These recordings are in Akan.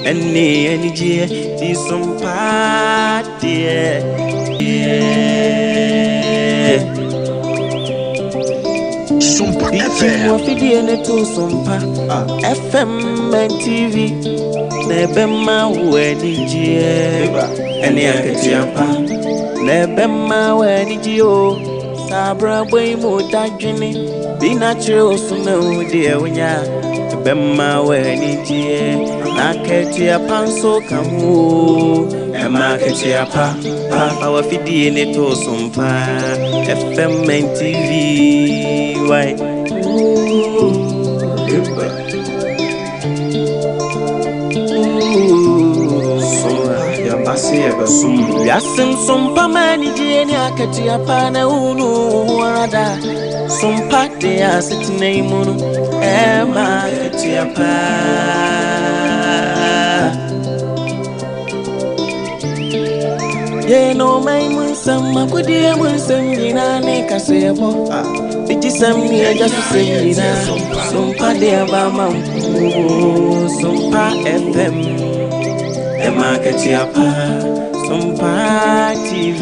any dear, this Sompa, dear. Sompa FM. What did you do, Sompa? FM and TV. Nebema, when did you? Any Agya Appiah. Nebema, when did you? Sabra, way more dagini. Be natural, so no, dear, when ya. Nebema, when did you? Agya Appiah, so come. Agya Appiah, our fidi in it, Sompa. FM and TV. Why? Yasim Sompa mani jeni Agya Appiah na unu wada Sompa de asit neimunu Agya Appiah. Ye no mai mun sama kudi mun san ina ne kasebo. Biji sam ni eja su seyina. Sompa de abama Sompa FM. Agya Appiah. Sompa TV.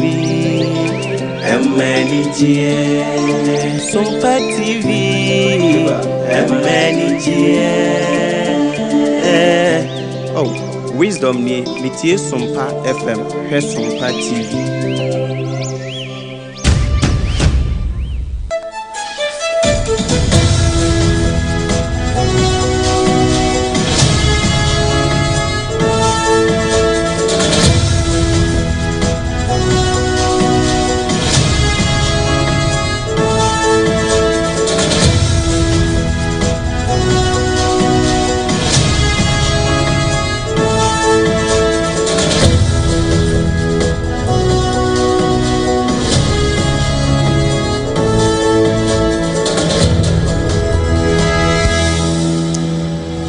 Emenitie. Sompa TV. Emenitie. Oh. Wisdom ni mitie Sompa FM, he Sompa TV.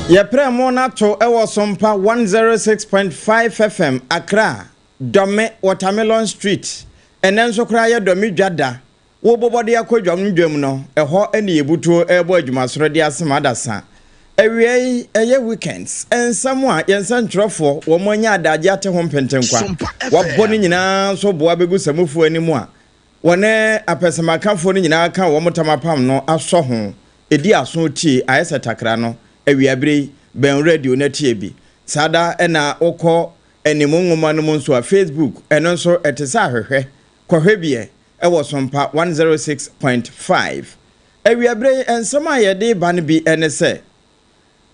Yepre mona to ewo Sompa 106.5FM Accra Dome Watermelon Street enenso kra ye Domi Dwada wo bobode akodwam ndwam no eho ene ebutuo ebo adwumasoro de asema dasa ewie eye weekends ensamo a yensa ntrofo wo monya adaje ate ho mpentenkwa wabɔ ne nyina so boa begu samufu animu a wone apesemakafo ne nyina ka wo motamapam no aso ho edi aso tie ayese takra no awiabre ben radio na tie bi sada ena okọ enimo nwoma no nso a Facebook eno nso etesa ahwehwe kwohwe bie ewo Sompa 106.5 awiabre ensema yede ban bi ene se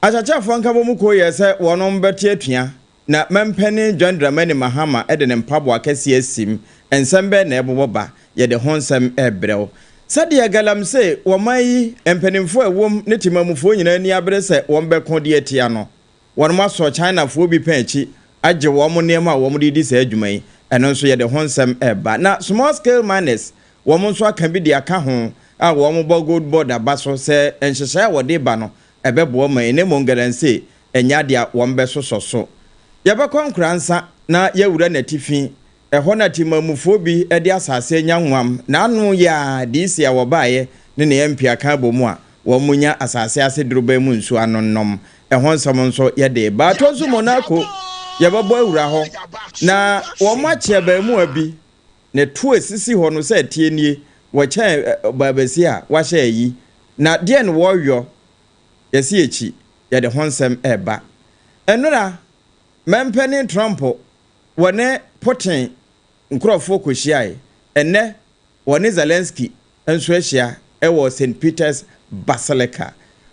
achachafo nka bomu ko ye se wonom beti atua na mempene John Dramani Mahama ede ne mpabo akese asim ensembe na eboboba yede honsem ebrew Sadia galamse wamai empenimfo ewom ne timamufo nyina ni abrese wombeko de atia no wonma so China fo bi panchi age wom nema wom de di sa adwumai eno nso ye de honsem eba na small scale miners wom nso aka bi de aka ho a wom bo gold border baso se enhyehya wode ba no ebebo ma ene mongaranse enya de wombe sososo ye be konkransa na ye wura na tifi eho na timamufo bi ede asase nya nwam na anu ya disi ya wobaye ne empia ka bomu a womunya asase ase droba mu nsu anonnom eho nsam nso ye de ba to zu monako ye babo awura ho na womache ba mu abi ne to esisi ho no se tie nie wo che babasi a wa hye yi na de ne wo yo ye si echi ye de honsem eba enura mempeni Trump wone Putin nkrofo koshiae enne woni Zelensky enso ahia ewo St Peter's Basilica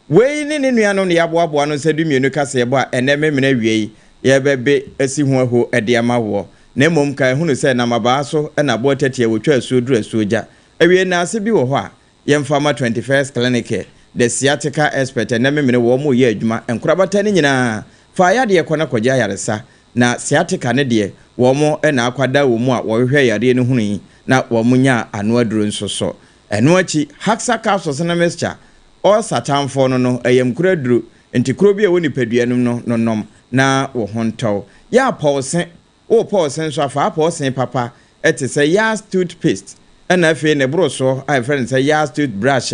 we ni ne nuano ne yaboabo ano se dumienu kase ebo a enne memena wiei ye bebe asi hu aho ede amawo na mom kai hunu se na mabaa so na bo tete wotwa asuoduru asuoja awie na ase bi wo ho a ye mfama 21st clinic the sciatica expert na memena wo mo ye adwuma enkorabata ni nyina fa ya de kwana kogya yaresa na sciatica ne de womo na akwada wo mu a wo hwehwe yare ne hunu yi na wo munya anu aduro nsoso eno achi haksa capsules na mixture o satamfo no eyem kuraduro ntikuro bi e woni paduanum no nonom na wo hontow ya pause o pause so afa pause papa etese Yas toothpaste na afi ne broso I friend say Yas toothbrush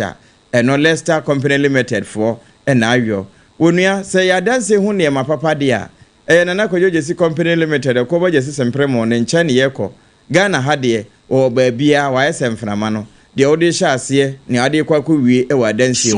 eno Leicester Company Limited for na ayo wonua say ya danse hu ne ma papa dia Nana Kojo Jesi Company Limited, Kobo Jesi Sempremo, Nenchani Yeko, Ghana Hadie, or Babia, YSM Framano, the Odisha Sia, Niadi Kwaku, Ewa Densi,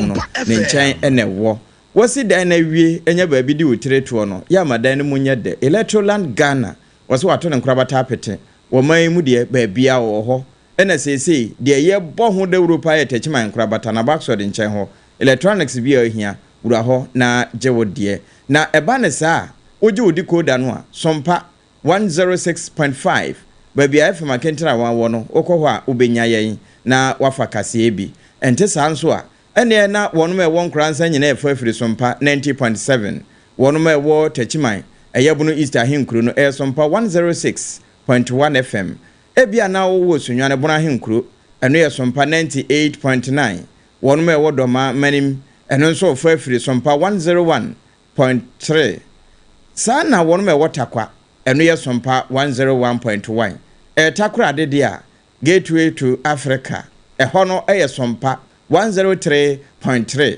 Nenchan and a war. Was it then a wee, and your baby do Tretuano, Yama Dan Munyade, Electroland Ghana, was what on Crabata, or my moody, Babia or ho, and as they say, the year born who the Rupa attachment Crabatana Baxford in Chanho, electronics beer here, Uraho, na Jewo dear. Na Ebanesa. Ojo decoder no Sompa 106.5 baby FM akentra wawo okwa ubenya yen na wafa kase bi ente sanso a ene na wono me won kransa nyina efafiri Sompa 90.7 wono me wo tachiman eyabunu Easter hinkru no Sompa 106.1 FM ebia na wo sunwane bona hinkru eno ye Sompa 98.9 wono me wo doma manim eno nso efafiri Sompa 101.3 Sana wonu me watakwa enu ye Sompa 101.1 takura de dia Gateway to Africa hono ye Sompa 103.3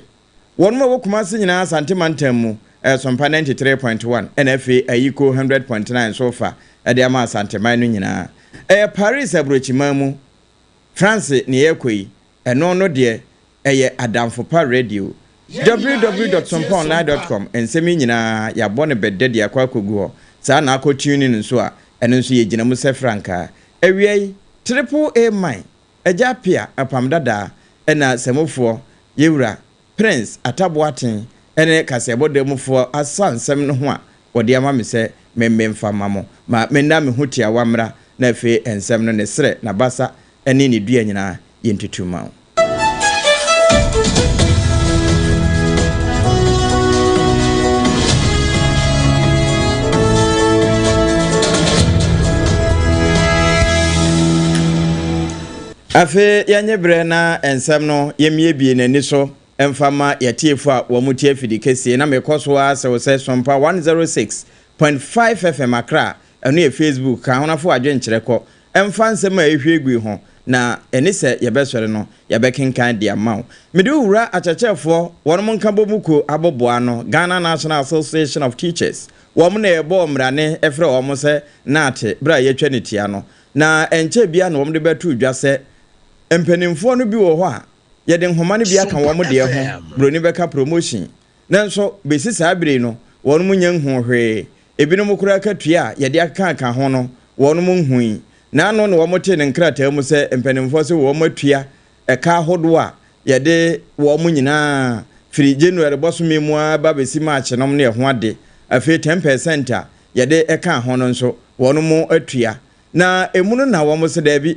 wonu me wokumase nyina santimantamu Sompa 93.1 NFA ayiko 100.9 so far de ama santiman no nyina Paris abrochimamu France ne yakoi eno no de ye Adamfopa radio www.somponline.com ensemi nyina ya bone bedde ya kwa kogu sa na akọ tuning nso a eno nso ye gina mu se franka awiei triple A mine Agya Appiah Apam Dadaa ena semofo yewura Prince Ataboaten ene kasebodemufo asansem no ho a wode ama me se mememfa mamo ma menna me hotia wamra na afi ensem no ne sre na basa ene ne dua nyina yentutuma Afe yanye brena ensem no yemie bie nani so emfama yatiefu a wo mutie fidi kese na mekoso a se wo se Sompa 106.5 FM Accra enu ye Facebook ka honafo adwenkyereko emfa nsem a ehwegu ho na eni se yebesore no yebekenkan dia mawo mede wura achachefo wonom nka bomuko aboboa no Ghana National Association of Teachers wo mo na ebo mrane efre wo mo se nate bra yetwa netia no na enche bia na wo mo de betu dwase empenimfo no bi wo ho a yede nhoma no bia kan wo mo de ho broni beka promotion nanso besi saa bire no wono mo nya nhu hwe ebinom kura katua yede aka ho no wono mo nhui na ano no wo mo te ne nkrata mu se empenimfo se wo mo atua eka hodo a yede wo mo nyina firi January bosome mu aba besi March no ne ho ade afi 10% a yede eka ho no nso wono mo atua na emuno na wo mo se da bi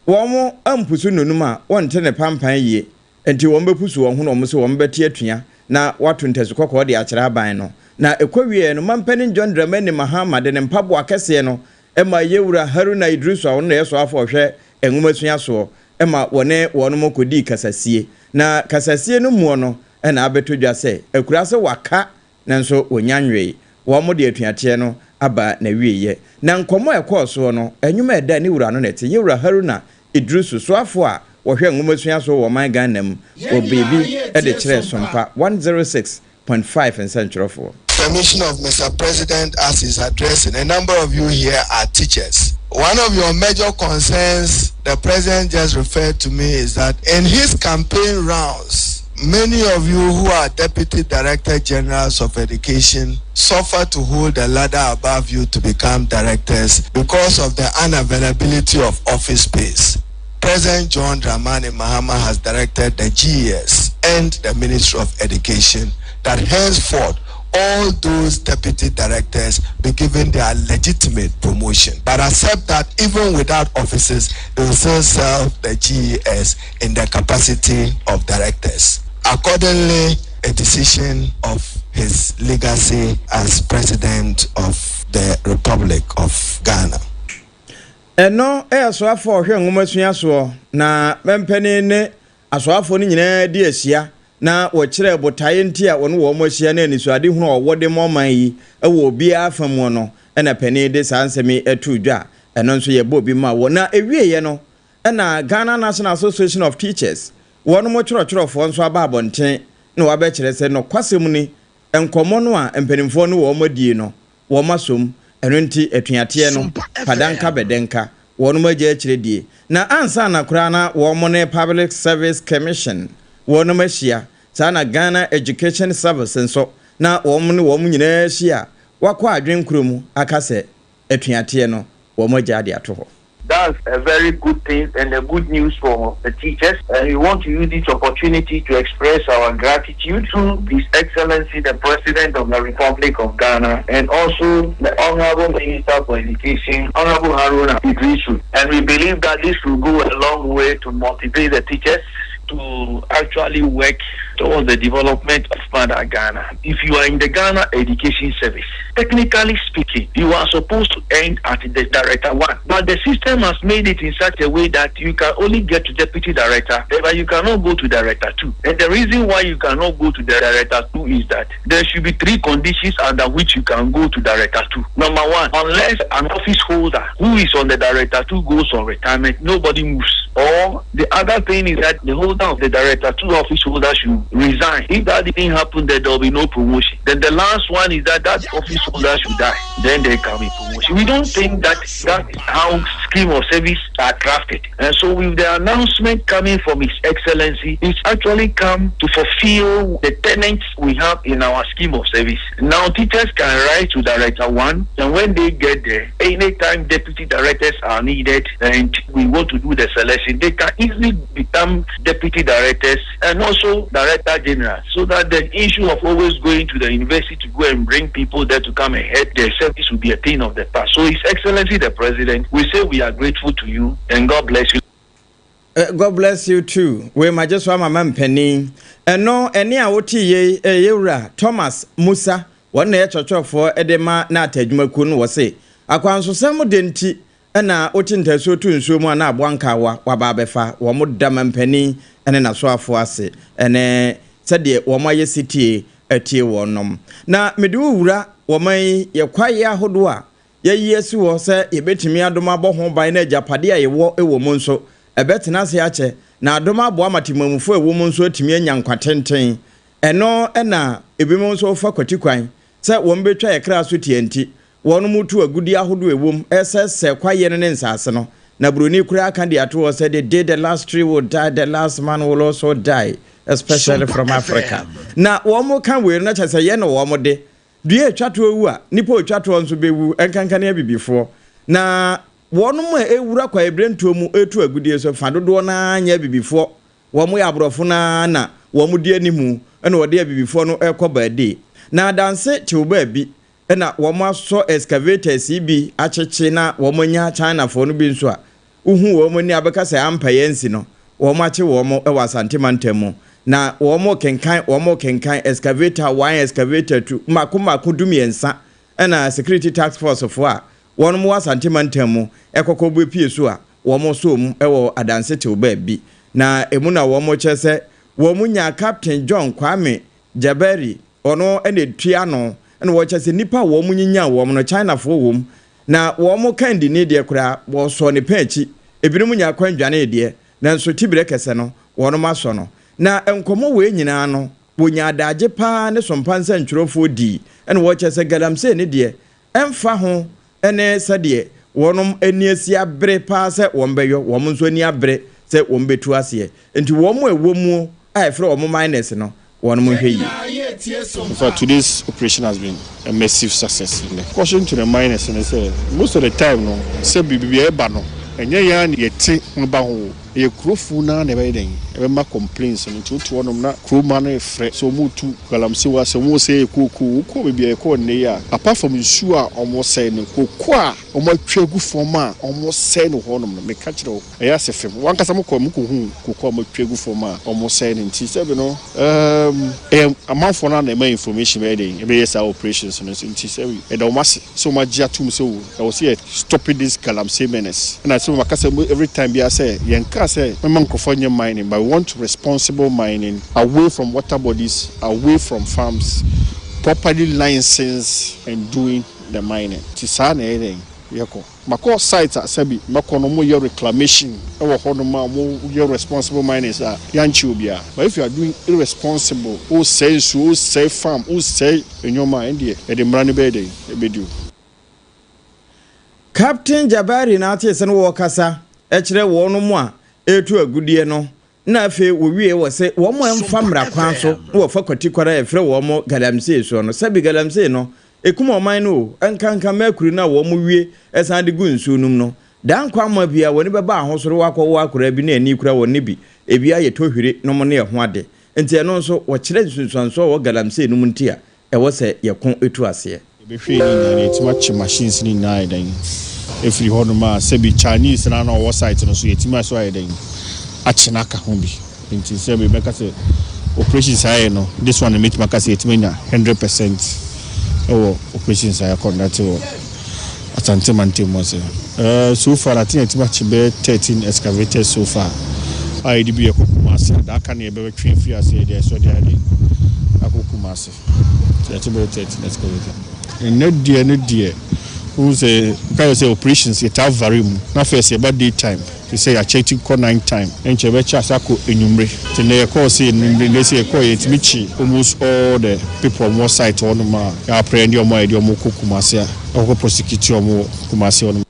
womo ampusu nonuma wonte ne pampan yie enti wo mbepusu wo ho no mo se wo mbeti atua na wato ntesu kokko de akyera ban no na ekwawie no mampanin John Dramani Mahama de ne mpabo akese no ema yewura Haruna Idrisu a wona yeso afo hwe enwumasua so ema wone wono mokodi kasasie na kasasie no mu no na abetodwa se akura se waka nanso onyanwe wo mo de atuate no aba na wieye na nkomo ekọọso no enwuma eda ni wura no nete yewura Haruna Idrisu so afo a wo hwe enwumasua so wo man Ghana mu obebi e de kire Sompa 106.5 in Central for Permission of Mr. President as his addressing. A number of you here are teachers. One of your major concerns the president just referred to me is that in his campaign rounds, many of you who are deputy director generals of education suffer to hold the ladder above you to become directors because of the unavailability of office space. President John Dramani Mahama has directed the GES and the Ministry of Education that henceforth all those deputy directors be given their legitimate promotion, but accept that even without offices, they will still serve the GES in the capacity of directors. Accordingly, a decision of his legacy as president of the Republic of Ghana. Eno aswafo hwe nwumasua so na mempeni ne aswafo ni nyina di asia na wo kire botaye ntia wonu wo mohia na anisuade hu owo de moman yi ewo obi afam no na pani de sansemi atudwa eno nso ye bobi ma wo na ewieye no na Ghana National Association of Teachers wonu mo chorofo nso aba abonten na wa be kire se no kwasem ni enkomo no a empanimfo no wo modie no masom eno nti etuateɛ no padanka bedenka wɔn magye akyire na ansa na kora na wɔn ne Public Service Commission wɔn mahyia saa na Ghana Education Service nso na wɔn ne wɔn nyinaa hyia wakɔ adwenkuro mu aka sɛ etuateɛ no wɔn magye ade ato hɔ. That's a very good thing and a good news for the teachers. And we want to use this opportunity to express our gratitude to His Excellency the President of the Republic of Ghana and also the Honorable Minister for Education, Honorable Haruna Idrisu. And we believe that this will go a long way to motivate the teachers to actually work towards the development of Mother Ghana. If you are in the Ghana Education Service, technically speaking, you are supposed to end at the Director 1. But the system has made it in such a way that you can only get to Deputy Director, but you cannot go to Director 2. And the reason why you cannot go to the Director 2 is that there should be 3 conditions under which you can go to Director 2. Number 1, unless an office holder who is on the Director 2 goes on retirement, nobody moves. Or the other thing is that the holder of the Director 2 office holder should resign. If that didn't happen, then there will be no promotion. Then the last one is that office holder should die. Then there can be promotion. We don't think that is how scheme of service are crafted. And so with the announcement coming from His Excellency, it's actually come to fulfill the tenets we have in our scheme of service. Now teachers can write to Director 1, and when they get there, anytime deputy directors are needed and we want to do the selection, they can easily become deputy directors and also director general, so that the issue of always going to the university to go and bring people there to come and head their service will be a thing of the past. So His Excellency the President, we say we are grateful to you and God bless you. God bless you too. We might just want my man Penny. And no, any awoti ye yura Thomas Musa, one day church for Edema na tejmakun was say. Akwanso semo denti na otinta so tu nsuo mu na abwanka wa babefa wo mudam Penny ene na so afo ase. Ene sede wo maye city atie wonom. Na medu wura wo mai ye kwaye ahodo a ye yesu wo se ye betimi adoma bo ho ban na japade a ye wo ewo mu nso ebetena se ache na adoma abo amatimamufo ewo mu nso atimi anya nkwatenten eno na ebimu nso fa kwatikwan se wo mbetwa ye kra so tienti wonu mutu agudi ahodo ewom esese kwaye ne nsase no na broni kura aka de ato se the day the last tree will die, the last man will also die, especially from Africa. Na wo mo kan we na chese ye no wo mo de due atwato ewu a nipa atwato nso bewu enkankan ya bibifo na wonu mo ewura kwa ebrentuo mu etu agudie so fa dodo na anya bibifo wo mo ya abrofo na wo mo di animu na wo de bibifo no ekoba de na danse tiuba bi na wo mo aso excavators bi acheche na wo mo nya China fo no bi nso a uhu wo mo ni abeka se ampa yensi no wo mo ache wo mo ewa santimantamu na wo mo kenkan excavator 1 excavator 2 makoma dumiensa na security task force fo a won mo asantimantamu ekokobu pie so a wo mo so mu ewo adanse te oba bi na emu na wo mo chese wo mu nya Captain John Kwame Jaberi ono ene tua no na wo chese nipa wo mu nyinya wo mo no China fo wo mu na wo mo kandi ne de kura wo so ne panchi ebinom nya kwandwane de na nso tibire kese no wo no maso no na enkomo we nyina no wonya adaje pa ne sompansa ntwurofo di ene wo chese galamse ne de emfa ho ene sade wonom eniasi abre pa se wombeyo wom nso ani abre se wombetu ase enti wom ewomu a efre wom minus no wonom hweyi. So today's operation has been a massive success. Caution to the miners, and say most of the time no say bibi eba no enye ya na yeti mba ho ye krofu na na be den e ma complaints no to wonom na kroma na efre so mu tu galamse wa se mu say koku ko bibi e ko ne ya apart from nsu a omo say ne koku a omo twegu form a omo say no honom no me ka kire e ya se fem wan kasa mo ko hu koku omo twegu form a omo say ne nti se be no amanfo na na information be den e be yes operations no nti se e da omo se so ma gia tum so I was here stopping this galamse menace and I so makasa every time be I say yenka say microphone mining, but we want responsible mining away from water bodies, away from farms, properly licensed and doing the mining. Tisane yeko mako site asabi mako no mo your reclamation e wo ho no ma mo your responsible miners yanchi obia. But if you are doing irresponsible o say so say farm o say enyoma ende e de mra ne be dey e be do. Captain Jabari na ate se no wo kasa e kire wo no mo a etu agudie no na afi wo wie wo se wo mo emfa mra kwan so wo fa kwati kwara e fre wo mo galamsey so no sabi galamsey no ekuma oman no enkanka makuru na wo mo wie esan de gu nsu num no dan kwa ma bia woni beba ahosoro wakwo akora bi na ani kura woni bi ebia ye tohwire no mo ne ho ade enti eno nso wo kire nsunsuanso wo galamsey num ntia e wo se ye kon etu ase be hwe ni na etimachi machines ni na dan efiri hono ma sebi Chinese na na wo site no so yetima so ayedan achinaka ho bi enti se be meka se operations aye no this one make maka se yetimanya 100% operations aye conduct atante mantemo se so far I think etimachi be 13 excavators so far IDB ekokumase da aka na ebe twen free ase dey so dey ade akokumase etimachi 13 excavator ne die who say kind say operations it have vary mu na first about daytime they say I check it 9 time and chebe cha sako enyumre te na call say enyumre say call yetimichi almost all the people on one site on ma ya prend your mind your kokumase a prosecute your kumase on.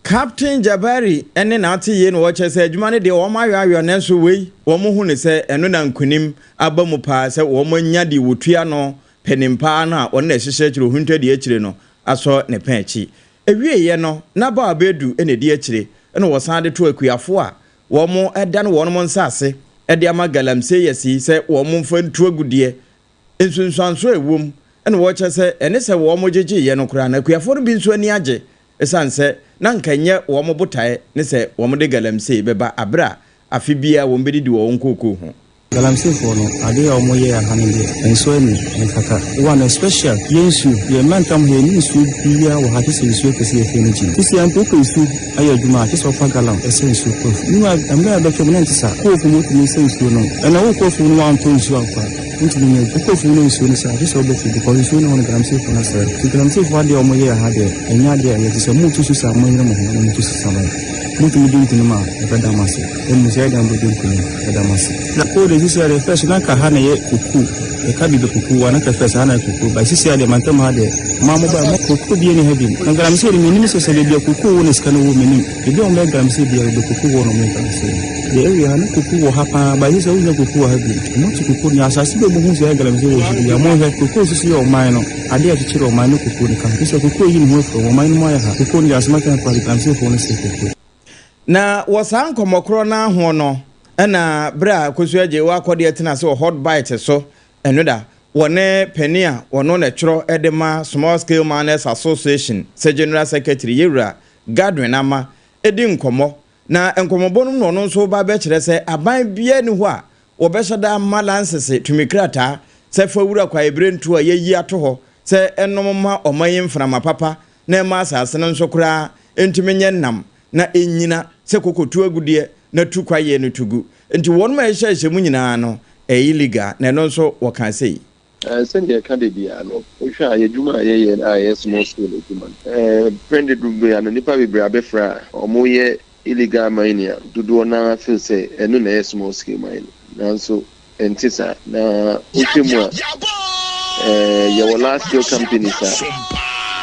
Captain Jabari ene na ate ye no wo chese adwuma ne de wo mayo na so wei wo mo hu ne se eno na nkunim abamu pa se wo mo nya de wotua no penimpa na wo na hihye kire hunta de akire no aso ne panchi ewie ye no na ba abedu ene de akire ene wo san de to akuafo a wo mo eda no wo no nsase ede ama galamsey yesi se wo mo mfa ntu agudie ensunsuanso ewom ene wo chese ene se wo mo jeje ye no kura na akuafo no bi nso ani age esanse na nkanye wo mo botae ne se wo mo de galamsey beba abra afibia wo mbedi di wo nkoko ho galamsey for no ade ya omo ye ya hanende enso ani nkaka one special yensu ye mantam he ni su bia wo hati se su kesi ye feniji kesi ampo ko su ayo juma ke so fa galam ese su ko ni ma amra da ke menen tisa ko fu mo ni se su no na wo ko fu no an to su akwa ntini ne ko fu no su ni sa ke so be fi ko su no galamsey for na sa galamsey for ade omo ye ya hade enya de ye tisa mu tu su sa mo nyina mo ho mu tu su sa ba mutu mudinti numa ekadamasi emusaida mbudinti ekadamasi na kode sisi ya refresh na kahana ye kuku ekabibe kuku wana refresh hana kuku ba sisi ya mantama hade mama ba mo kuku bi ni hebi na galamsey ni minimi so sele bi kuku woni skano wo minimi bi o me galamsey bi ya kuku wono me galamsey de ewi hana kuku wo hapa ba sisi wo kuku wo hebi mo kuku ni asasi be buhu so ya galamsey wo shi ya mo he kuku sisi yo maino ade ya tichiro maino kuku ni kan sisi kuku yin ho fo wo maino mo ya ha kuku ni asma kan kwa galamsey fo no se kuku na wasan komokro na ho no na bra kosuaje wa akode tena se hot bite so eno da wone penia wono na twro edema Small Scale Miners Association se General Secretary Yewura Gadwin ama edi nkomo na nkomobonum no no so ba be kire se aban bia ni ho a wo be shada malansese tumikrata se fawura kwa ebrentu a yeyi ato ho se enomma omayin mframa papa na ma asase no nso kura entumenye nam na enyina se kokotu agudie na tukwaye no tugu enti won ma ehye mu nyina no illegal na no nso wo kan sei send ka de bia no ohwa ayedwuma ye small scale agreement branded rubu ano nipa bibra befra omoye illegal mining dodo na feel say eno na small scale mining nanso entisa na utemu ye wala scale companies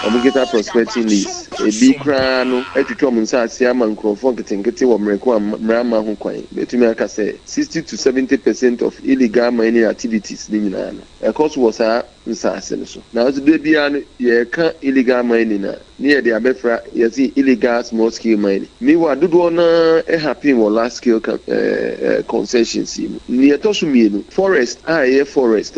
omugeta prospecting lease ebi kra no etwetwa mu nsa ase ama nkrofo nketenkete wo mreko mrama ho kwan betumi aka say 60 to 70% of illegal mining activities ni nyina no ekos was a nsa ase no so na so de bia no ye ka illegal mining na ni ye de abefra ye see illegal small scale mining mi wa dodo na happy wo large scale concessions ni etoso mienu forest ye forest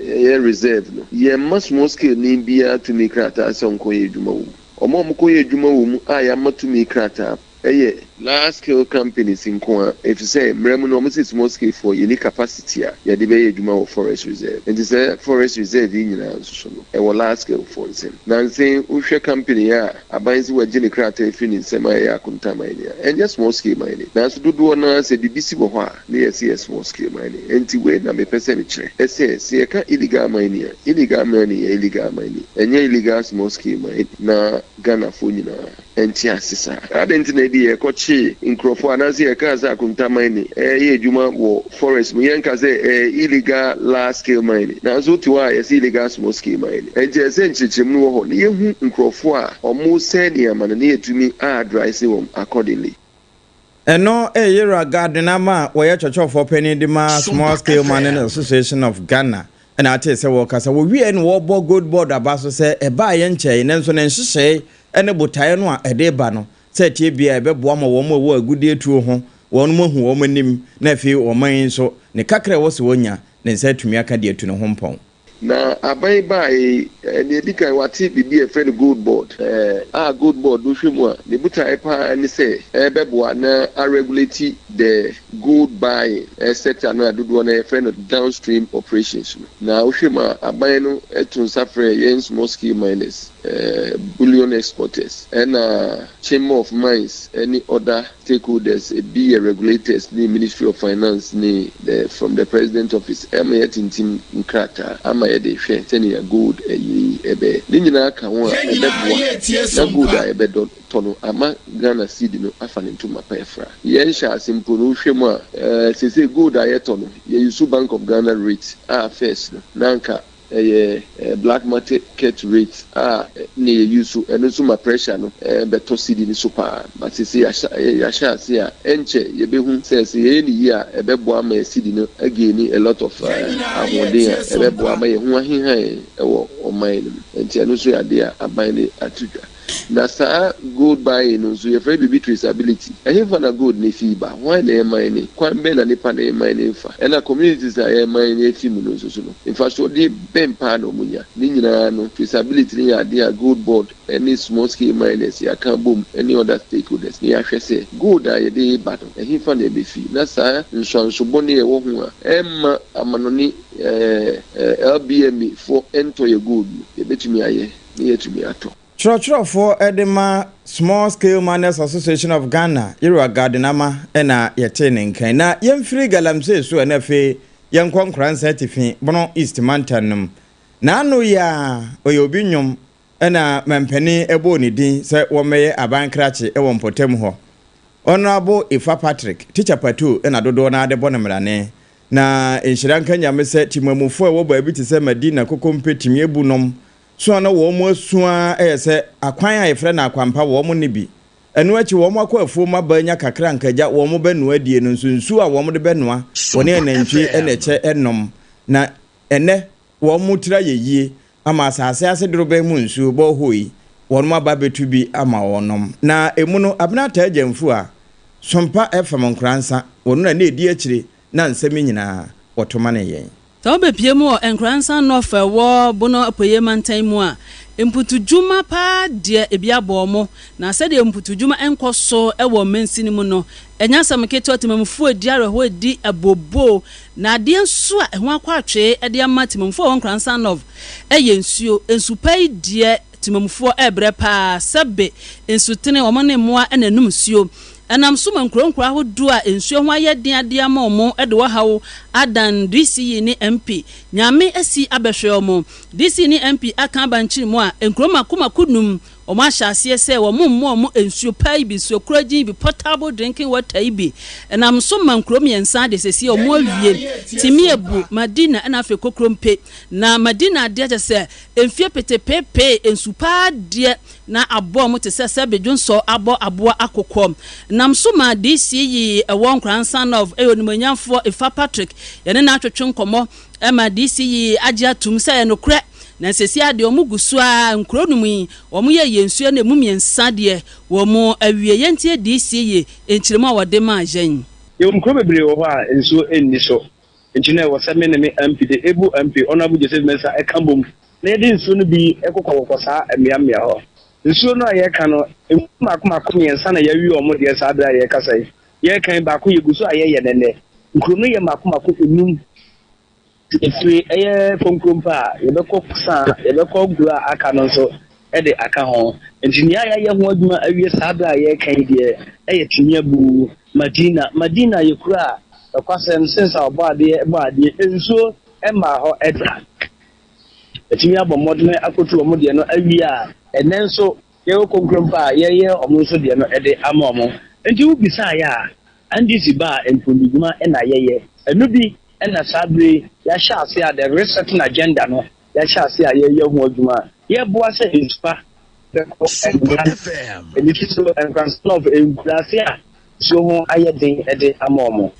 ye reserve no ye small scale ni bia to make krata sonko ye dwuma wo omo ko ye dwuma wo mu ya matu make krata large scale companies in Kwa, if you say Mremuno is small scale for unique capacity, Yadibe Juma Forest Reserve. And this forest reserve in a large scale for instance. Now saying Usha company, Abanzi were Jenny Crater fin in Semaya Kuntamania, and just small scale mining. Now to do one say the BC Boha, near CS small scale mining, and to wait and be percentage. It says, illegal mining, illegal mining, and illegal small scale mining, na Ghana Funina, and Tiasisa. I didn't know Kochi in Crofanazi, Kaza Kuntamani, Juma forest, Muyanka illegal large scale mining. Now, Zutua is illegal small scale mining. And just Chichimu, you in Crofua, or more senior man near to me are driving accordingly. And no, Yera Gardenama, where Church for Penny Dima, Small Scale Mining Association of Ghana. And I tell you, workers, we and Warbo Good Board about to say a buy and chain, and so then she say, and a butayano a day bano. Said ye be a bebwama woman were good dear to home, one more woman him, nephew or mine so, ne cacra was wonya, then said to me, I can dear to no home pong. Now, I buy and the Dika what be a friend good board. Good board, do you want the Buta and say, Bebwana, I regulate the good buying, etc. And I do one a friend of downstream operations. Now, Shima, I buy no to suffer against small scale miners, bullion exporters, and chamber of mines, any other stakeholders, be a regulators, the Ministry of Finance, from the President Office, Amayat in Team Krata, Amayade, Shani, a good ebe. Nina Kawa, a good ebe tono, Ama Ghana seed no afan into my pefra. Yensha simple no shema, say good ayetono, Yesu Bank of Ghana rates, first, Nanka. Black market rates near use and also my pressure no better seed super but see Yasha see enche Yebehun says any year a beboama seed no again a lot of amodea a beboama or mine and Tianusu idea a binding atuga. That's a good buying, so you're afraid to be traceability. I have a good nefiba. Why they are mining? Quite men and nipan they mining for. And our communities are mining 18 minutes. In fact, so they bend pano munya. Nina no traceability near their good board. Any small scale miners, ya can boom any other stakeholders. Near say good idea battle. And he found a beefy. That's a Sean Suboni a woman. Emma Amanoni LBM for enter your good. You bet me aye. Near to me at all. Church for Edema Small Scale Miners Association of Ghana, Yera Gardenama, and Yatin Kana, Yem Free Galamse, so an FA, Young Concran Certifi, Bono East Mantanum. Nano ya, Oyobinium, and a Mampeni Ebony Din, said one may a bankratchy, a one potemho. Honorable Ifa Patrick, teacher Patu, and a Dodona de Bonamrane. Na in Sri Lanka, Yamese, Timamufu, what by to say Medina, Cocumpe, Timebunum. So na wo mo sua se akwan a yefre na akwampa wo mo ne bi enu achi wo mo akwafu ma banya kakra nkaja wo mo benu adie no nsunsu a wo mo de benua woni enantwi eneche enom na ene wo mo tira yeyie ama asase ase drobe mu nsu bo hoi won ma ba betu bi ama wonom na emu no abna ta agyanfu a Sompa FM nkransa wonu na edi akire na nsemi nyina wotoma ne yen Tobe piemo enkransa no fe wo bono apoye mantan mu a emputu juma pa de ebiabo mo na se de emputu juma enkoso ewo mansini mu no enya samketo atimamfu adi arho adi abobo na de nso a ho akwatwe ede amatimamfu enkransa no eye nsuo ensupai de timamfu ebre pa sebe ensutene wo ne moa enanum suo Enam suma nkronkra hodu a ensuo ho ayedin ade ama omo ede wo hawo adan DC ni MP nyame asi abehwe omo DC ni MP aka banchiri mu a enkroma kumakunum omo ahyase se wo mo ensuo pai bi so kuragin bi potable drinking water ibi enam suma nkrom yensa de sesi omo awie timi ebu Madina na afi kokrompe na Madina de je se enfie petepepe ensupa de na abo mo te se bedwonso abo akokom nam suma DC yi ewon kransan of eyonimanyamfo Ifa Patrick yene na atwetwe nkomo ema DC yi Agya tum se no kre na sesi ade omugusu a nkronum yi omo ye yensuo na mumiensa de omo awie yentie DC yi enchirema wode ma ajan yo mkro bebre wo ha ensuo enni so enchine wo se me ne MP de ebu MP honorable Joseph Mensa ekambom na yedi nsuo no bi ekokwa wokosa emiamia ho nsuo no a yɛka no mako yɛnsa na yɛwi ɔmo deɛ saa bere a yɛkasa yi yɛkan baako yɛgu so a yɛyɛ nɛnɛ nkuro no yɛ mako enum efiri ɛyɛ konkrompa a yɛbɛkɔ sa yɛbɛkɔ gura aka no nso ɛde aka ho nti nea yɛayɛ ho adwuma awie saa bere a yɛkan deɛ ɛyɛ timia bu Madina yɛkura a ɛkwasɛm sense a ɔbɔ adeɛ nsuo ɛma hɔ ɛdra etimi abɔ mmɔden akoto ɔmo deɛ no awie a ɛnɛ nso yɛwɔ konkrompa a yɛyɛ ɔmo nso deɛ no ɛde ama ɔmo nti wo bisa yɛ a ndc ba mponduguma ɛna yɛyɛ ɛno bi ɛna saa bere yɛahyɛ ase a the resetting agenda no yɛahyɛ ase a yɛyɛ ho adwuma yɛboa sɛ nsupa ɛniti so nkranson of nkurase a so ho ayɛ den ɛde ama ɔmo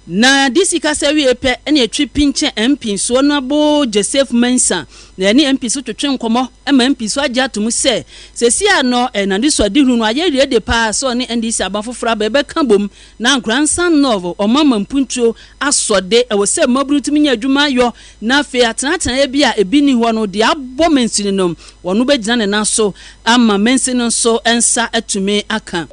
na disi kasa wie pɛ ɛna etwi pinche MP so na bo Joseph Mensa na ne MP so twetwe nkɔmɔ ɛma MP so agya atom sɛ sesia no na de so adi hu no ayɛ rie de pa so ne NDC aban fofora ba bɛka bom na nkransan novel ɔmama mpuntuo asɔde ɛwɔ sɛ maburu tumi nya adwuma yɔ na fe atenatena bi a ebi ni hɔ no de abɔ mensini no wɔno bɛgyina ne na so ama mensini so ɛnsa atumi aka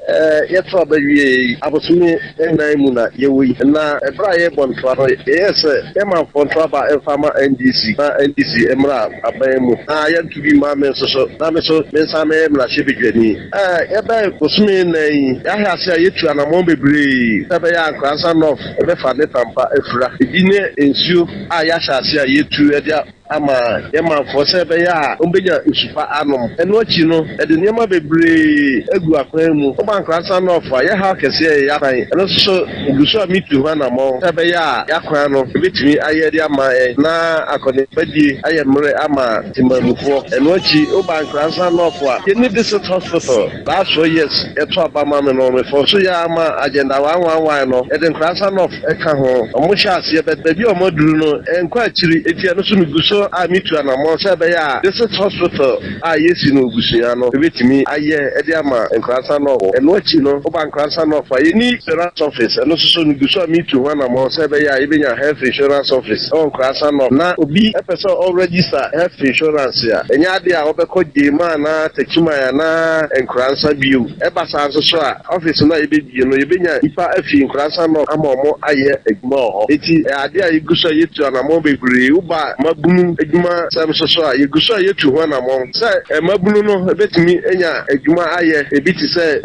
yɛtɔ ba wie abosome ɛnan mu na yɛwɔ na ebra ye bon twaro yes e ma fon twaba e fama NDC na NDC emra abamu na ya tubi ma men so na me so men sa me emra shebedwani e ba kosumi nan ya ha se yetu anamon bebre se be ya akransa nof e be fa ne tampa efura ebi ne ensuo a ya sha se yetu e dia ama yema fose be ya ombenya isufa anom eno achi no e de niam bebre egu akwan mu o ban akransa nof ya ha kese ya tan eno so guso amitu na mo ebe ya yakwa no bitimi ayede ama na akone badi ayemre ama timamufo eno achi obankransa nofo a yeni district hospital last 4 years eto abama me no me for so ya ama agenda 111 no eden kransa nof eka ho omo sha ase bebi omoduru no enkwa achiri etia no so nuguso amitu na mo se be ya district hospital a yesi no gusuya no bitimi aye ede ama kransa no eno achi no obankransa nofo yeni insurance office eno so nuguso amitu na mo se be ya ibenya health insurance office on krasa no na obi epeso all register health insurance ya enya ade a obekọ dema na tekima ya na enkransa biu ebasa nso so a office na ibedi no ibenya ipa afi enkransa no ama mo aye egma ho eti ade a iguso yetu na mo bebre uba mabunu egma sam so a iguso yetu ho na mo se mabunu no ebetimi enya egma aye ebiti se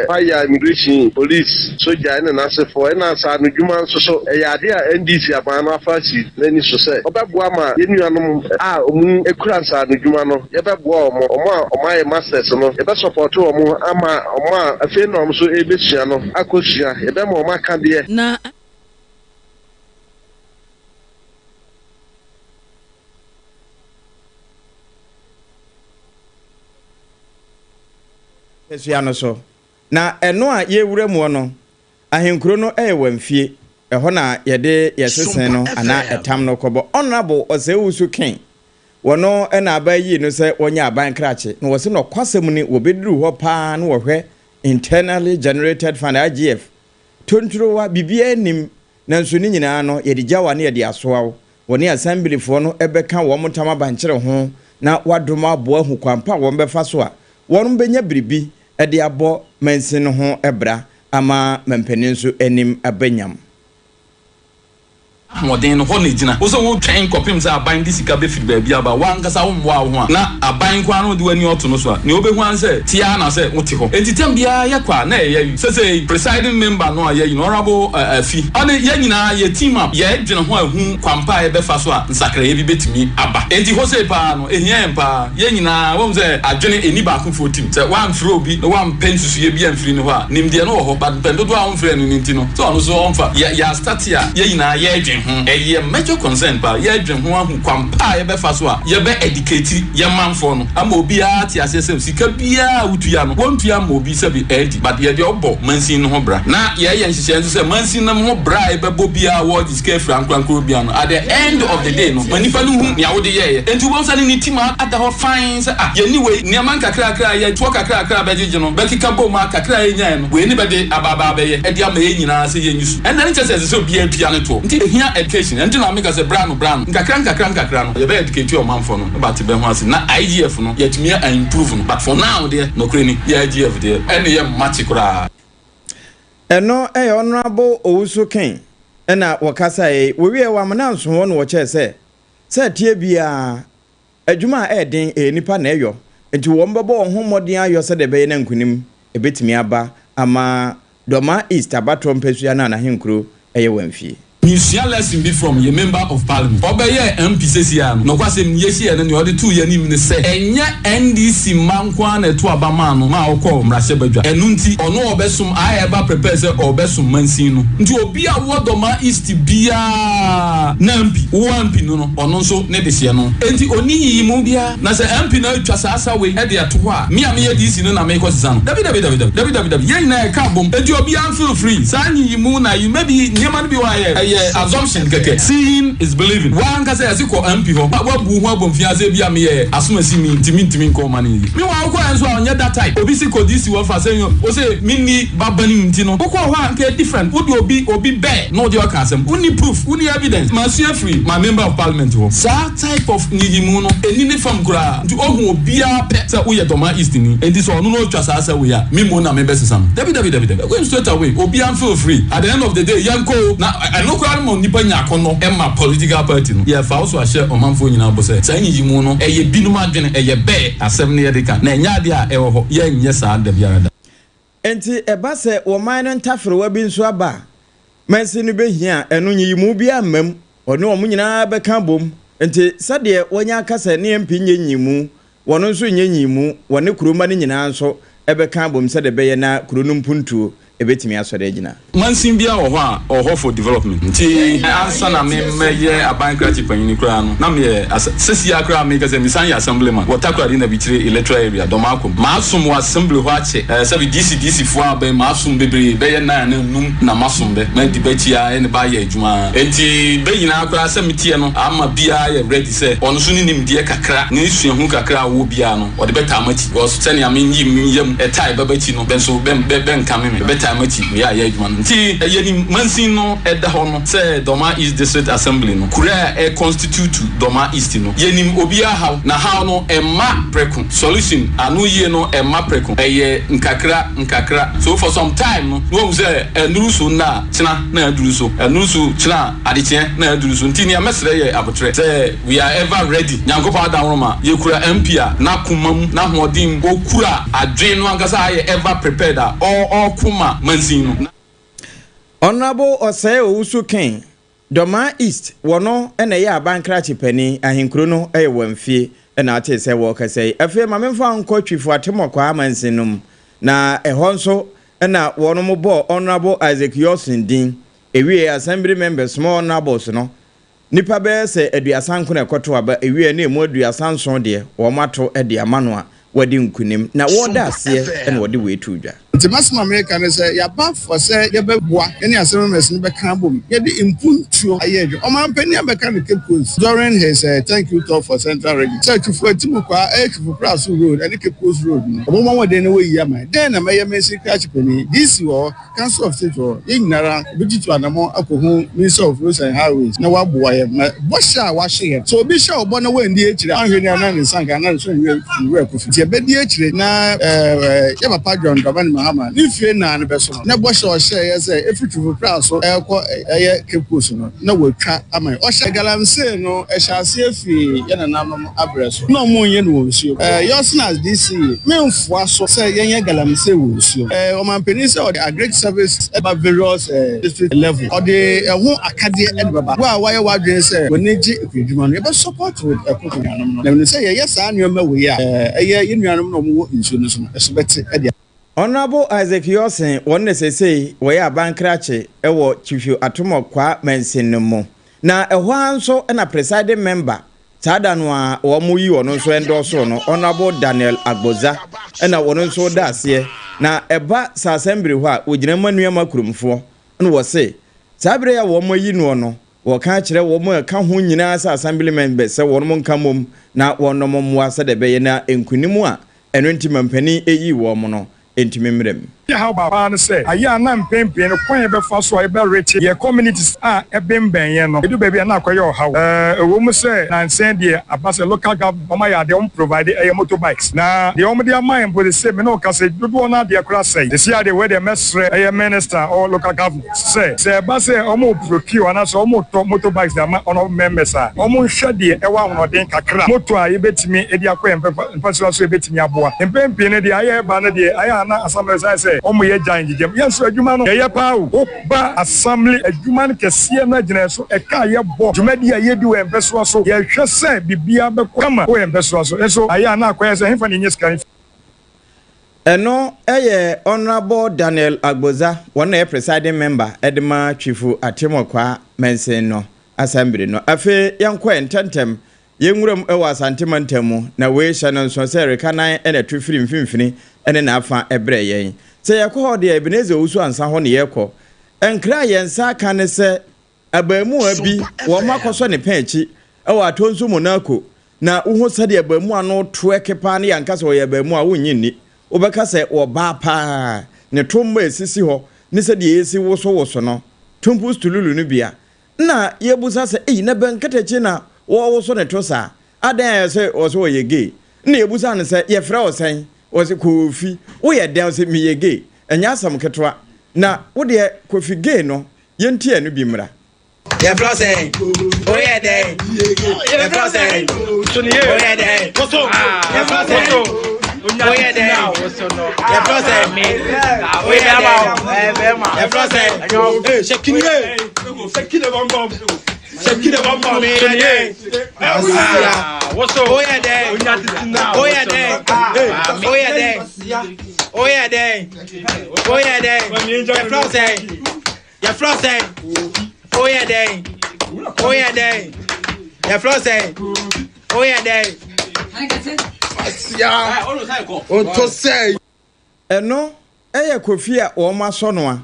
fire immigration police soja na asefo na sa no dwuma so yade a NDC aban no afasi nani so se obeboa ma yenuanom a omu ekuransa no dwuma no yebeboa omo aye masters no yebe support omo ama omo afi no omo so ebesua no akosua yebe ma omo aka de na esua no so na eno a yewura mu no ahenkuro no wamfie ɛhɔ na yɛde yɛsesen no ana etam no kɔbɔ honorable Osewusu Ken wɔno ɛna abayi no sɛ wɔnya aban krache na wɔse no kwasɛm ni wɔbɛduru hɔ paa na wɔhwɛ internally generated fund IGF tonturowa bibia nim na nso ni nyinaa no yɛde gyawa na yɛde asoawo wɔne assembly foɔ no ɛbɛka wɔn tam abankyere ho na wadoma aboa hu kwampa wɔn bɛfa so a wɔn bɛnya biribi ɛde abɔ mansin ho ɛbra ama mampanin so anim abanyam modern no hone gina wo so wo twɛn kɔpem sɛ aban de sika be fit ba bia ba wankasa wo mmoa wo ho na aban kwa no de wani ɔto no so a ne obehu an sɛ tia na sɛ wote hɔ entitam bia yakwa na ɛyɛ sɛ presiding member no a yɛ honorable afi ane yɛ nyina yɛ team up yɛ dwene ho ahu kwampa yɛ bɛfa so a nsakra yɛ bi betimi aba enti ho sɛ pa no ehia empa yɛ nyina wo sɛ adwene eni ba ko fo team sɛ wan fro obi na wan pensusu yɛ bia mfiri ne hɔ a nimdeɛ no wɔ hɔ but pendodo a wo mfiri no ninti no so ɔno so ɔmfa yɛ start ya yɛ nyina yɛ dwen a major concern ba ye dwen ho ahu kwampa ye be fa so a ye be educate ye manfo no ama obi a ti asesem sika bia wutua no wontua ma obi se bi edi but ye de obo mansin no ho bra na ye nhyehyɛ nso se mansin no ho bra ye be bo bia wo di sika frankrankro bia no at the end of the day no manifa no hu nia wo de ye enti wo nsa ni tima ada ho fine se ye ni we nia man kakra ye to kakra be gege no be kika bo ma kakra ye nya no we ni be de ababa be ye e de ama ye nyina se ye nyusu en na nche se obi atua ne to nti ehia yenya education enti na make say brand nkakra no ye be educate your man for no but be ho ase na IGF no yetumi improve no but for now there no kreni ye IGF there ene ye match kura eno honorable Owusu Ken ena wakasa we wa mananso ho no wo che se tie bia adwuma eden nipa na eyo enti wo mbebo ho modern ayo se de be na nkunim ebetimi aba ama Doma East abatro mpesua na henkro eye wamfie you share lesson be from your member of parliament obeye MPCC no kwasem yesi ene ne ode 2 yanim ne se enya NDC mankwa na to abama no ma okọ mrahye badwa enu nti ono obesum ayeba prepare se obesum mansin no nti obi a wo Doma East bia na MP wo MP no ono nso ne dehye no enti oni yimu bia na se MP na atwa sasa we e de ato a me ye DC no na me kwasisa no david ye na e ka bom enti obi an feel free sa yimu na you maybe nyema no bi wa ye assumption keke seeing is believing one ka say asiko MP ho ababu ho abomfiase bia me ye asomasi mi ntimi ko mani me wa ko enso onye that type obi si ko this one for say o say mini babani nti no ko ho anke different obi be no dey ka asem uni proof uni evidence ma share free my member of parliament ho that type of niyimu no enini fam kura nti ohun obi a pe say wo ye Doma East ni enti so no no twa sa we ya me mo na me be sesam david go straight away obi am feel free at the end of the day yanko na I no mo nipa nyakono emma political party no ye fa also a share omanfo nyina bo se sa nyi mu no eye binum adwene eye be asem ne ye de ka na nya de a ewo ho ye nye sa da biara da enti eba se wo man no ntafre wa bi nso aba mansi no behia eno nyi mu bi amam ono omu nyina be ka bom enti sade wonya akasa ne MP nyenyimu wono nso nyenyimu wone kuroma ne nyina nso ebe ka bom sade be ye na kuronu mpuntuo ebetimi asore agina mansin bia wo ho a oho for development nti ansa na me meye abankrati panyini kura no na me sesi akra me kaze misan ya assemblyman watakura di na bitire electoral area Domako maasum wa assembly ho ache sabi DC fo abai maasum bebre be ye na num na masum be ma debate ya ene ba ye adwuma enti be nyina akra asemitie no ama bia ye ready say ono so ni nimdie kakra na esua hu kakra wo bia no o de beta amati because sene amen yim etai babati no ben so ben kame me beta amati ya adwuma nti yeni mansin no eda ho no say Doma East District Assembly no kura e constitute Doma East no yeni obi aha na ha no emma preku solution anu ye no emma preku eye nkakra so for some time no wo say enuruso na china na aduruso enuruso china adetien na aduruso nti ne amesre ye abotre say we are ever ready nyankopa adanroma ye kura MP a na kumam na hodim okura adwen no ankasa ye ever prepared all kuma mansin no Honorable Osei Owusu Ken Doma East wono ena ye abankrachi pani ahenkro no wamfie ena ate se wo kasei afi ma memfa nkotwifo atemokwa amansinum na ehonso ena wono mo bo Honorable Isaac Yosin din ewie assembly members mo honorables no nipa be se aduasanko na ekoto aba ewie na emu aduasanson de wo mato de amano a wadi nkunim na woda ase ena wodi wetu dwa the mass America say ya ba for say ya be boa any assembly be kan bom ya di impuntuo ayejo o man pani abeka ne Cape during his thank you talk for Central Region say to for timu kwa for Praso Road and Cape Coast Road o mo wode ne we ya man then na me mensi catch pani this war council of state war yinnara bijitu anamo akohu minister of roads and highways na wa boa ya bo sha wa hye so bi sha obo na we ndi ekire ahwene anan sanka anan so we kofi ti be di ekire na ya papa John Gavani nifie na ne beso na bo hye o hye ye say efitu Praso ekọ eye Cape Coast no na wotwa aman o hye galamse no ehase afi ye na nam abreso no mo ye no nsuo yosnas DC memfo aso say ye galamse wo nsuo o man peni say o the agric service about various district level o the ho akade e baba wa ye wadwen say wonegi ekudwuma no ye be support with ekokunyanom no na say ye sa anwoma we ya ye nuanom no mo nsuo no so esbeti e Honorable Isaac Yosin wonne sesei we abankrache ewo chifu atomokwa mansinmo na ehwo anso na presiding member tada no a wo muyi wono so endoso no Honorable Daniel Agboza na wono so daase na eba sa assembly ho a ogina manuama kurumfo no wo se sabre ya wo moyi no no wo ka kire wo mo ka ho nyina sa assembly member se wono mo nka mom na wono mo moa se de be na enkunimu a eno ntimampani eyi wo mo no Intimimrem. how Baba say, I am not paying a coin before so I better rich your communities are a bimben. You do baby and not your house. A woman say, and send the about a local government, they don't provide a motorbikes. Now, the only mind for the same, no, because they do not their class say, they see how they wear the mestre, a minister or local government. Say, Basse, almost procure and us almost motorbikes that on our members are almost shed the one or think a crap. Motor, I bet me, Edia Queen, and personally bet me a boy. And Pempin, the I banner, I am not as I say, oh, my giant. Yes, a human, a pow, Opa, assembly, a human can see a generation, a kaya board, to media, you do and best was so, you just say, be a become, and best was so, and so I am not quite a him in his kind. Eno Honorable Daniel Agboza, one presiding member, Edema Chifu Atimokwa Menseno Assembly no. Afe yankwa ententem yenwuram ewa asantemantem na we Shannon so say rekanan ene twifiri mfimfini ene na afa ebre yen. Se yakọ de Ebenezer Usu ansa ho ne yekọ. Enkra yensa kan se abamu abi wo makoso ne penchi ewa atonso monako na uho sade abamu ano tweke ne yankasa wo abamu a wonyini. Obeka se oba pa ne tomba esisi ho ne se de esi woso no tumpus tululu no bia na yebusa se na benkatachi na wo woso ne tosa adan se oso ye gay na yebusa ne se ye fra osan o se kofi wo ye dan se mi ye gay enya asam ketwa na wo de kofi gay no yentie no bi mra ye fra se o ye den ye fra se o ye den koso ye fra se oh yeah, now so no. Yeah, brother, me. Oh yeah, now. Yeah, brother. Hey, shaking it. Shaking the bomb. Shaking the bomb. Yeah. What's up? Oh yeah, there. Oh yeah, there. Oh yeah, there. Oh yeah, there. Oh yeah, there. Yeah, brother. Yeah, brother. Oh yeah, there. Oh yeah, there. Yeah, brother. Oh yeah, there. Yeah, to say eno kofi a o ma so no a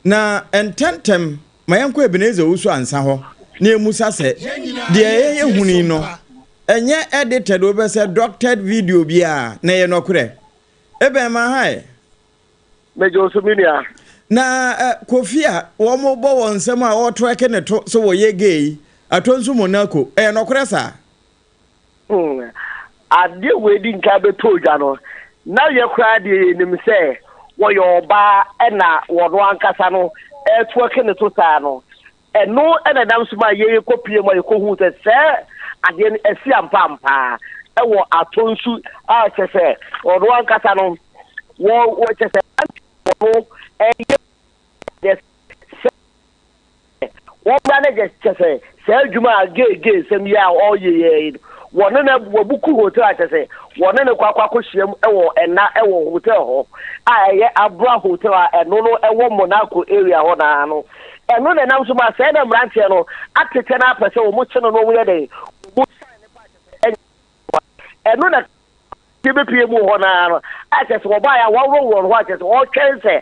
na ententem mayanko Ebenezer Usu ansa ho na emusa se de ehuni no enye edited obe se doctored video bia na ye nokure ebe ma hai mejo so minia na kofi a wo mo bo wonsem a o treke ne to so wo ye gay atonsu monako nokure sa ade wedi nka beto dwa no na ye kra de nim se wo yo ba na wo no ankasa no etuoke ne to sa no eno na dam suma ye kopie mo ye ko hu se ade esi ampampa wo atonsu a chese wo no ankasa no wo chese wo yes wo manage chese se adwuma ge sem ya o ye wona na wabuku hotel atese wona na kwakwa kohyiam ewo ena ewo hotel ho aye abra hotel eno no ewo Monaco area ho na no eno na nam so ma se na mrantie no atete na apese wo mo cheno no wo ye den eno na tibepie mu ho na no atese wo ba ya wo ho atese wo twense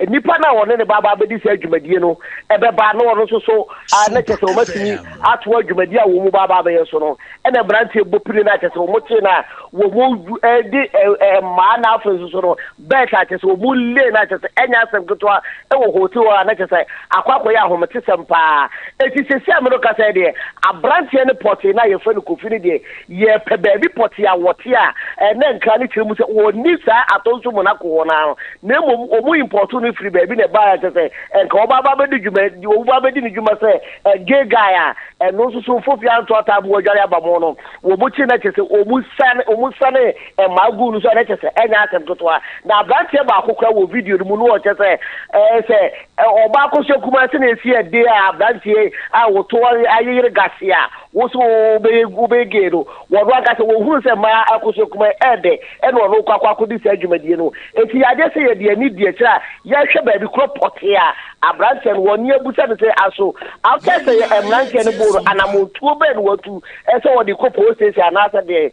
nipa na wona ne baba bedi se adwumadie no ebeba na wono so na kese o matini ato adwumadie a wo mu baba be yeso no ena brantie bopire na kese o motie na wo mu edi ma na afansu so no be ka kese o mu le na kese enya asem ketwa e wo hotel na kese akwakwa ya homete sempa eti sese amro ka se de abrantie ne poti na ye fani kofini de ye pe baby poti a wote a na nka ne kiremu se wo ni sa atonso Monaco wona na mom o mu import free baby ne buy say enka oba be di juma di oba be di ni juma say gay guy no so fofia to ata bo dware abamo no wo bo chi na chese o mu sane magu no so na chese enya atem to na branche ba akokra wo video mu no o chese say oba ko se kuma se na esi e dey a branche a wo to ayire gasia wo so be gero wo ro aka se wo hu se ma akoso kuma ede e no no kwakwa di se adwumadie no enti ade se ye de ni die kira ya hwe ba bi kro potia abranchen woni abusa be say aso after say emranchen boro anamotuo be no watu e say wodi ko post anasa de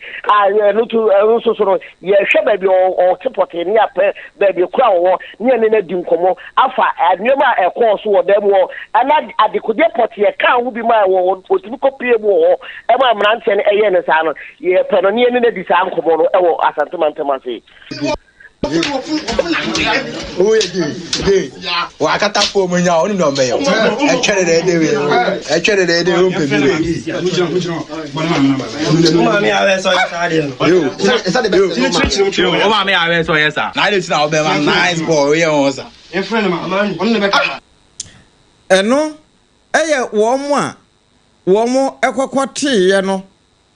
no to so so ya hwe ba bi o tipoti ni ape ba bi kra wo ni ene na di nkomo afa anwema ekọ so wo dem wo ana adekode potia kan wo bi ma wo otimi ko pie mu wo e ma emranchen eye ne sa no ye pe no ni ene na di sa nkomo no e wo asantemantemase Oh yeah, wa kata po mo nya oni no meyo. E chere de de we. E chere de de o pe mi we. Ma mi awe so ya sa de no. Yo, esa de be. O ma mi awe so ya sa. Na ile tina o be ma nice boy we won sa. E friend ma man, on be ka. Eno eye wo mo ekwokwoti ye no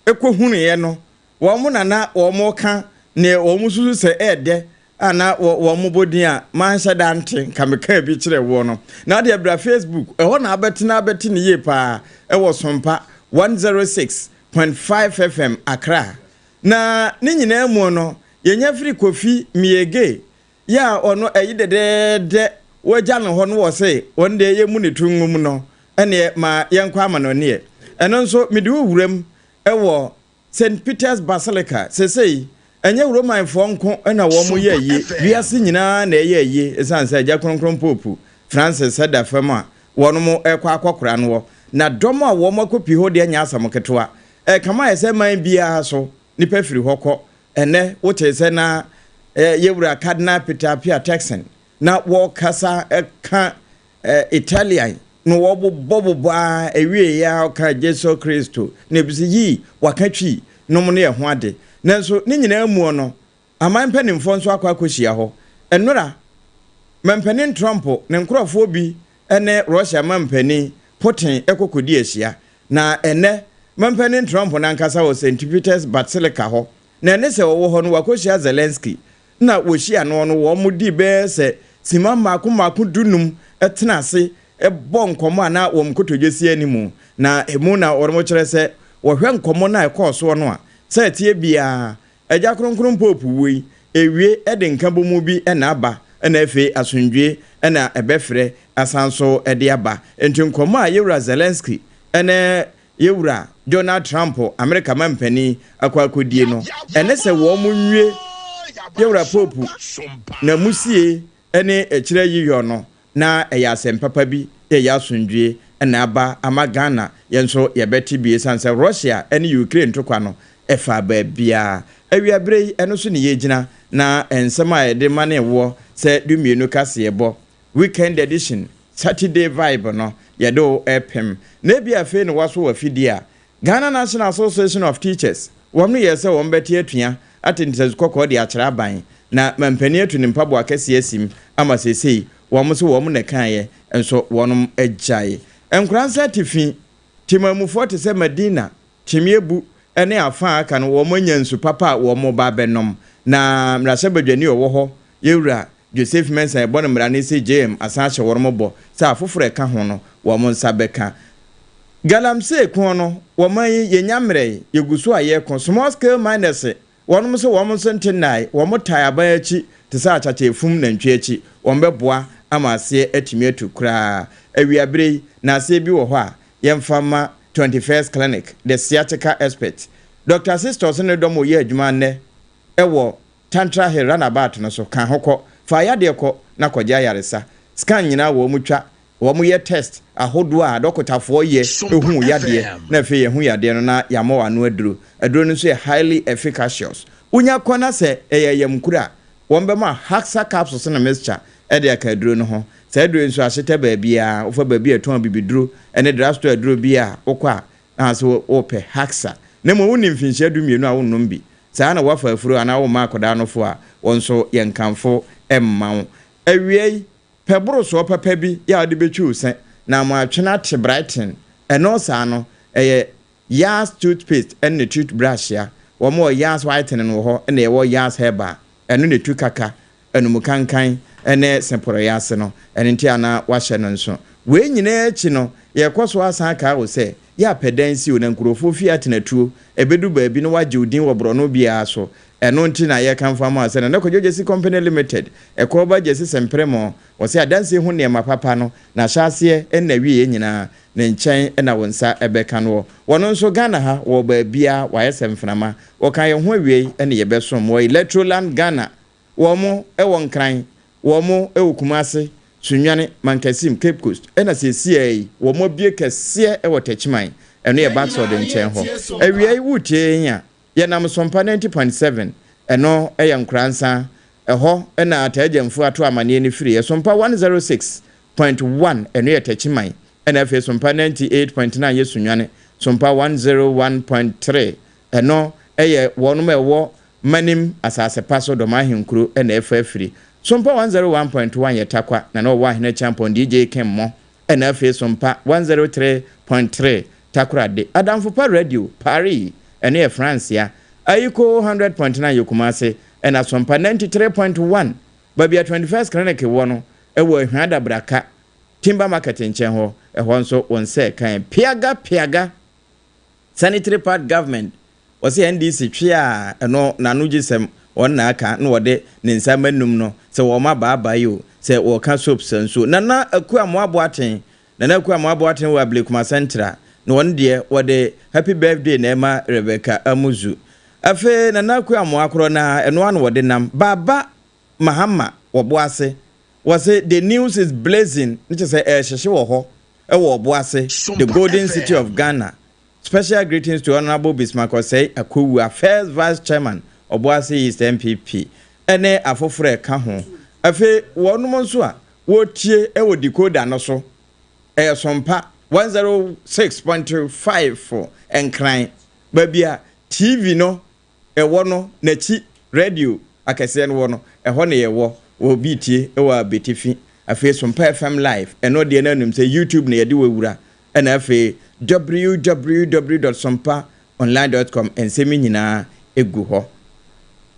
ekohunu ye no wo mo nana wo mo ka ne wo mo susu se ede ana wo mo bodin a man shadante kameka bi kire wo no na de bra Facebook ho na abeti ne ye pa e wo Sompa 106.5Fm Accra na ne nyina mu no yenya firi Kofi Miege ya ono eyidede wagya no ho no wo se wonde ye mu ne tungum no ene ma yenkwa amanone eno nso mede wuram ewo St Peter's Basilica sesei enye Roman fonko ena wo mu ye yi wiase nyina na ye yi esanse agya kronkron popu Francis sada fama wono mu ekwa akokora no na domo a wo makopi ho de anya asam ketwa kama ese man bia so nipa firi hokọ ene wote se na yewura Cardinal Appiah Apam na wo kasa ka Italian no wo bobo ba ewie ya ka Jesus Christo na bisi yi wakatwi no mo ne ho ade nanso ne nyina mu no aman panimfo nso akwakohia ho enora mampanin Trump ne nkrofo bi ene Russia mampanin Putin ekokodi ahia na ene mampanin Trump na nkasa wo St Peter's Basilica ho na ene se wo ho no wakohia Zelensky na wohia no wo mudi be se simama maku dunum etena ase ebo nkomo ana wo mkotodwesi animu na emu na ormo kire se wo hwe nkomo na ekoso no a se tie bia agya kronkron popu wei ewie ede nkambo mu bi na aba na efe asundwe na ebefre asanso ede aba enti nkomo a yewura Zelensky ene yewura Donald Trump America mampani akwakodie no ene se wo mu nwie yewura popu na musie ene ekire yiyo no na eya sempapa bi eya asundwe na aba amagana yenso yebeti bi sanse Russia ene Ukraine tokwa no efa babia awiabrei eno so ne yegina na ensema de mane wo se dumienu kase ebo weekend edition Saturday vibe no yedo epem na bia fe ne waso wafidia Ghana National Association of Teachers womno yese wombeti atua atentises kokko de akira ban na mampani atu ne mpabo akase asim ama sesei womo wo ne kaye enso wonom agyae enkransa tifi timamu 40 se Medina timiebu ene afa aka no wo manyansu papa wo mo ba benom na mrase badwani wo ho yewura Joseph Mensa ebon mrane se JM asache wormobo sa afoforo eka ho no wo mo nsa beka galamse kon no wo man yenyamre yegusu aye kon small scale miners wonom so wo mo sentenai wo mo tai abayachi te sa achache fum na ntweachi wo mbeboa amase atimi atukura awiabrei na ase bi wo ho a yemfama 21st Clinic, the sciatica expert. Dr. Sisters ne domo ye adwuma ne ewo Tantra Hill runabout no so kan hokọ fa ya de kọ na kọja yaresa scan nyina wo mutwa wo mu ye test ahodo a dokotafo ye ehu ya de na fe ye hu ya de no na yamo anu aduro no so highly efficacious unya kona se eyeyem kura wo mbema Haxa capsules na mixture e de aka aduro no ho se aduro nso ahyeta baabia ofa baabia ton bibiduro ene drugstore aduro bia okwa na so ope Haxa nemo woni mfinhia dumienu a wonnom bi saa na wafa afuro ana wo makoda no fo a wonso yenkamfo emma awiei pebro so papa bi ya de betwu se na mo atwena te Brighton eno saa no Yas toothpaste and the toothbrush ya wo mo Yas whitening wo ho na ye wo Yas herbal eno ne tukaka eno mukankan ene semporo Yas no ene nti ana wahye no nso we nyina echi no ye kwaso asan ka wo se ya pedansi o na nkurofo fi atenatuo ebedu baabi no wagye odin wo brono bia so eno nti na ye kan fama ase na Kojo Jesi Company Limited ekoba Jesi sempremo wo se adanse hu ne mapapa no na hyase en na wie nyina ne nchen na wonsa ebeka no wono nso Ghana ha wo baabia wa yesemframa wo kan ye ho awie ene ye besom wo Electroland Ghana wo mo ewo nkran wo mo ewukumase Sunwane Mankasim Cape Coast ena sesie wo mo bie kese e wotachiman eno ye backside nchen ho awie wutie nya ye nam Sompa 90.7 eno ye nkransa ɛhɔ ɛna atagyanfo ato amane ne firi Sompa 106.1 ɛno yɛ tachiman ɛna afei Sompa 98.9 yɛ sunwane Sompa 101.3 ɛno ɛyɛ wɔnom ɛwɔ manim asase paso do mahinkuro ɛna ɛfa afiri Sompa 101.1 yɛ takwa na no wɔ ahene champion DJ Kemmo ɛna afei Sompa 103.3 takorade Adamfopa radio Paris ɛne yɛ France ya Ayiko 100.9 Yokumase ɛna Sompa 93.1 babia 21st clinic wɔ no ɛwɔ ehwada braka timber market nkyɛn hɔ ɛhɔ nso wonse kan piaga sanitary part government wɔse NDC twe a ɛno nanu gisem na aka na wɔde ne nsa manum no sɛ wɔma baaba yo sɛ wɔka soap sanso nana akua moaboaten wɔ Ablekuma Central na wɔn deɛ wɔde happy birthday na ɛma Rebecca Amuzu afe nana akua moakoro na ɛno an wɔde nam baba Mahama wɔboase wɔse the news is blazing which is ɛhyehyɛ wɔ hɔ ɛwɔ wɔboase the golden city of Ghana. Special greetings to Honorable Bismarck Osei Akowua, first vice chairman of Boase East MPP. Ene afofre ka ho. Afe wonum nso a wotie e wo decoder no so. Sompa 106.5 enkran. Babia TV no e wo no nachi radio akese no wo no e ho ne ye wo bitie e wa betifi. Afe Sompa FM live eno de na num se YouTube na ye de wura. Ena afe www.sompaonline.com ensemi nyina egu ho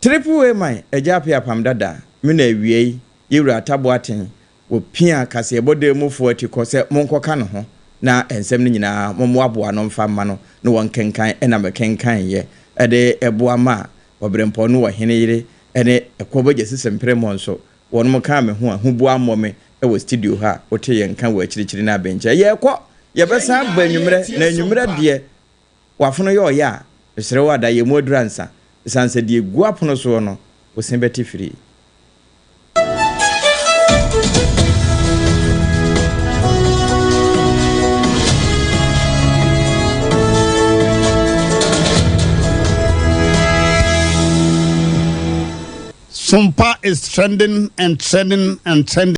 triple man Agya Appiah Apam Dadaa me na awie yewura taboaten wo pia kase ebode mu fo atiko se monkoka no ho na ensem no nyina momoaboa no mfa ma no na won kenkan ena mekenkan ye ede eboa ma obrempo no wo hene yire ene ekobagye sisempre mo nso won mo ka me ho a huboa mo me e wo studio ha wote ye nkan wo akirikiri na bencha ye kɔ yebesa ba nwumre na nwumre de wafono yo ya esere wada ye modransa sanse de egu apono so no wosen beti firi Sompa is trending and trending and trending.